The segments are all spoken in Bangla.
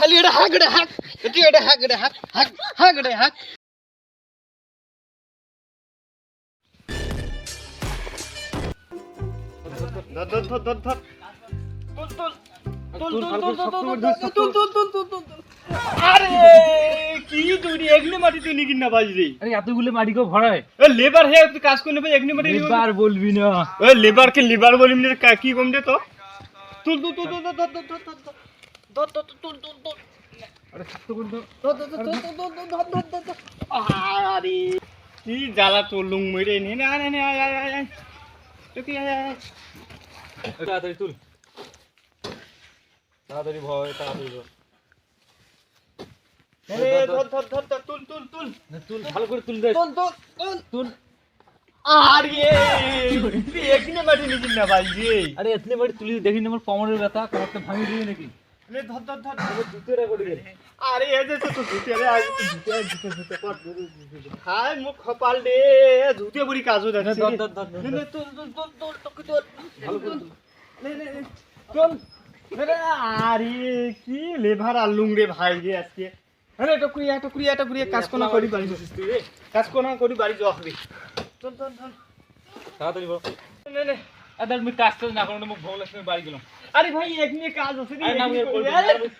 শালি এটা হাক রে হাক তুই এটা হাক রে হাক হাক হাক রে হাক ধর ধর ধর ধর ধর আরে কি তুই এগনি মাটি তুই নিকিন না বাজরি আরে এতগুলো মাটি কো ভরায় এ লেবার হে তুই কাজ করে নেবে এগনি মাটি লেবার বলবি না এ লেবার কে লেবার বলিম না কি কম দে তো তুল তুল তুল তুল ধর ধর ধর ধর ধর তুল তুল তুল আরে শক্ত করে দাও আরে কি জ্বালা চললুম মেরে নে না না আয় আয় আয় আয় তো কি আয় আয় তাড়াতাড়ি তুল তাড়াতাড়ি ভয় তাড়াতাড়ি ভয় আরে ধর ধর ধর ধর তুল তুল তুল তুল ভালো করে তুল দে তুল তুল তুল তুল আরে তুই এখানে মাটি নিকিন না ভাই রে আরে এতলে মাটি তুলি দেখি না আমার কোমরের ব্যথা কোমরটা ভাঙি দিবি নাকি আরে ধর ধর ধর জুতোটা করে দে আরে এই যে তো জুতে রে আজ জুতে জুতে পাট হাই মুখ কপাল দে জুতে বুড়ি কাজু দেখছিস ধর ধর ধর নে নে তুল তুল তুল তুল টকি তুল ভালো করে তুল নে নে নে তুল রে আরে কি লেভার আলুম রে ভাই রে আজকে আরে টকুরি কাজ কোনা করি বাড়ি যাচ্ছিস তুই রে কাজ কোনা করি বাড়ি যাওয়া হবে চল চল চল তাড়াতাড়ি বল নে নে আদার আমি কাজ না করলে মুখ ভোগ লাগছে বাড়ি গেলাম আরে ভাই এখনি কাজ আছে রে আরে না আমি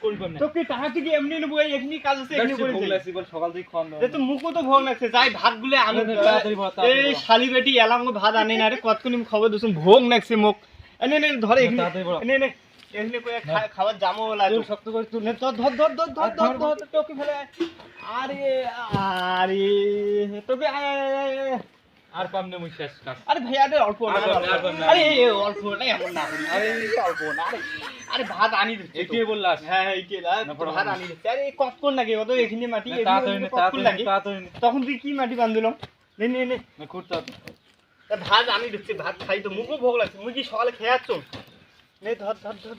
করি না তো কি টাকা থেকে এমনি নেবো এখনি কাজ আছে এখনি করে ভোগ যাই লাগছে বল সকাল থেকে খাওয়া এ তো মুখও তো ভোগ লাগছে যাই ভাত গুলে আমি তাড়াতাড়ি বল, তাড়াতাড়ি এই বল। শালি বেটি এলাঙ্গ ভাত আনি না রে কতক্ষণ খবর দিছুম ভোগ লাগছে মুখ নে নে ধরে এখনি তাড়াতাড়ি বল। নে নে এখনি কই খাবার জামো লাগে তুল শক্ত করে তুল নে ধর ধর ধর ধর ধর ধর ধর টকি ফেলে আরে আরে তোকে আর পাম না মুই শেষ কাজ আরে ভাই আরে অল্প না আর পাম না। আরে অল্প না এমন না করি। আরে অল্প না আরে আরে ভাত আনি দিচ্ছি এটিয়ে বললাস হ্যাঁ এইকে না, পড়া ভাত আনি দিচ্ছি আরে কতক্ষণ লাগে কত এখানে মাটি তাড়াতাড়ি নে কতক্ষণ লাগে তাড়াতাড়ি নে তখন তুই কি মাটি বান্ধিলাম নে নে নে না করতে হবে তা ভাত আনি দিচ্ছি ভাত খাই তো মুখও ভোগ লাগছে মুই কি সকালে খেয়ে আসছো নে ধর ধর ধর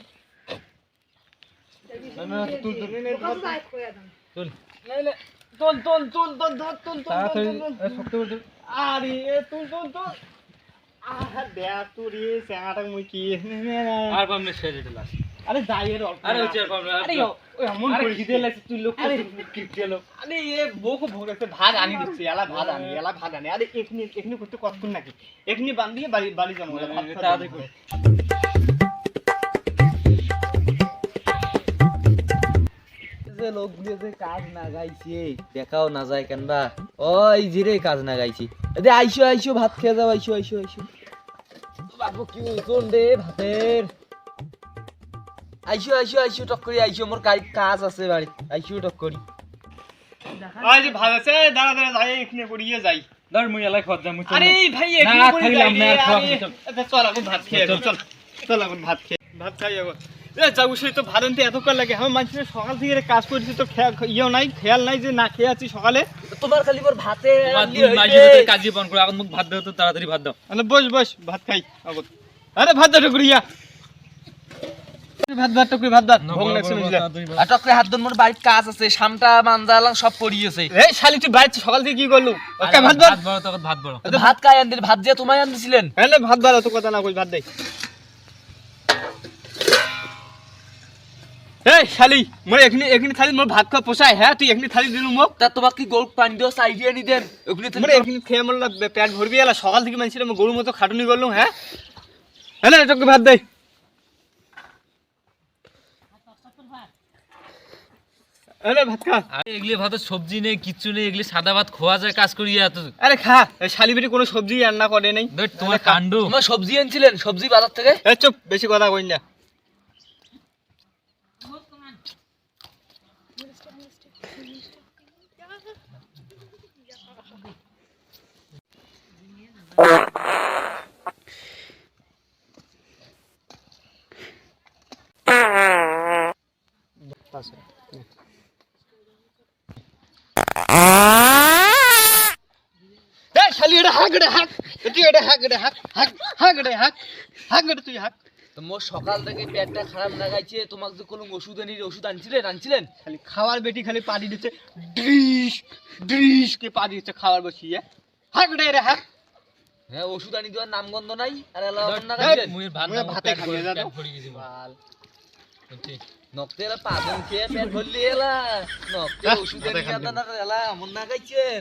না না তুল তুল নে নে ধর তুল নে নে তুল তুল তুল তুল ধর তুল তুল তাড়াতাড়ি তুল শক্ত করে তুল আরে তুল তুল তুল আরে দেখ তুই রে স্যাংটা মুই কি নে নে নে আর পাম না শেষ এটা লাস্ট আরে যাই এর অল্প আরে না। হচ্ছে আর পাম না আরে ওই এমন আরে করে খিদে লাগছে তুই লোক আরে কি গেলো আরে এ বউকে ভোগ লাগছে ভাত আনি দিচ্ছে এলা ভাত আনি আরে এখনি করতে কতক্ষণ নাকি এখনি বান্ধিয়ে বাড়ি বাড়ি যাবো ভাত খাওয়া তাড়াতাড়ি যাবে। কর যে লোকগুলো যে কাজ না গাইছে দেখাও না যায় কেনবা ওই জিরে কাজ না গাইছি এদে আইসো আইসো ভাত খেয়ে যাও আইসো আইসো আইসো বাবু কি ওজন রে ভাতের আইসো আইসো আইসো টক্করি আইসো মোর কাজ আছে বাড়ি আইসো টক্করি আই যে ভাত আছে দাঁড়া দাঁড়া যাই এখনি করিয়ে যাই ধর মুই এলাই খত যাম মুই আরে ভাই এখনি না, করে খাইলাম যাই না, রে, খাওয়া আরে, চল। আচ্ছা, চল এখন ভাত খেয়ে চল, চল চল এখন ভাত খেয়ে ভাত খাই এখন এ যাবো সেই তো ভাত আনতে এত কাল লাগে আমার মানুষের সকাল থেকে কাজ করছি তো ইয়েও নাই খেয়াল নাই যে না খেয়ে আছি সকালে তোমার খালি মোর ভাতে কাজে বন করে এখন মুখ ভাত দাও তো তাড়াতাড়ি ভাত দাও মানে বস বস ভাত খাই আগত আরে ভাত দাও টুকরিয়া ভাত টুকরি ভাত ভোগ লাগছে বুঝলে আর টক্করি হাত ধর মোর বাড়ির কাজ আছে শামটা মানজালাং সব পড়িয়েছে এই শালি তুই বাইরে সকাল থেকে কি করলু ওকে ভাত দাও বড় তো ভাত বড় ভাত কাই আনদিল ভাত দিয়ে তোমায় আনদিছিলেন হ্যাঁ ভাত দাও তো কথা না কই ভাত দেই এই শালি মই এখনি থালি মোর ভাত খাওয়া পোষায় হ্যাঁ তুই এখনি থালি দিলু মোক তা তোমাকে কি গরু পানি দিও সাইডিয়ে নি দেন ওগুলি মোর এখনি খেয়ে মোর পেট ভরবি এলা সকাল থেকে মানুষের গরুর মতো খাটুনি করলুম হ্যাঁ হ্যাঁ তোকে ভাত দেই আরে ভাত খা আরে এগুলি ভাত সবজি নেই কিচ্ছু নেই এগুলি সাদা ভাত খোয়া যায় কাজ করি এত আরে খা শালি বেটি কোনো সবজি রান্না করে নাই দেখ তোমার কাণ্ড তোমার সবজি আনছিলেন সবজি বাজার থেকে এই চুপ বেশি কথা কই না এই শালি এটা হাক রে হাক তুই এটা হাক রে হাক হাক হাক রে হাক হাক রে তুই হাক তো মোর সকাল থেকে পেটটা খারাপ লাগাইছে তোমাকে যে কোনো ওষুধ ওষুধ আনছিলেন খালি খাওয়ার বেটি খালি পানি দিচ্ছে ড্রিশ ড্রিশ কে পানি দিচ্ছে খাওয়ার বসিয়ে হাক রে হাক হ্যাঁ ওষুধ আনি দেওয়ার নামগন্ধ নাই আর এলা না দেখ, গাইছেন মুই ভাত মুই ভাতে খাইয়ে যা তো। ভরে গেছি বাল নকতে এলা পাদন খেয়ে পেট ভরলি এলা নকতে ওষুধের ভাতে খান কাঁদা না এলা মন না গাইছেন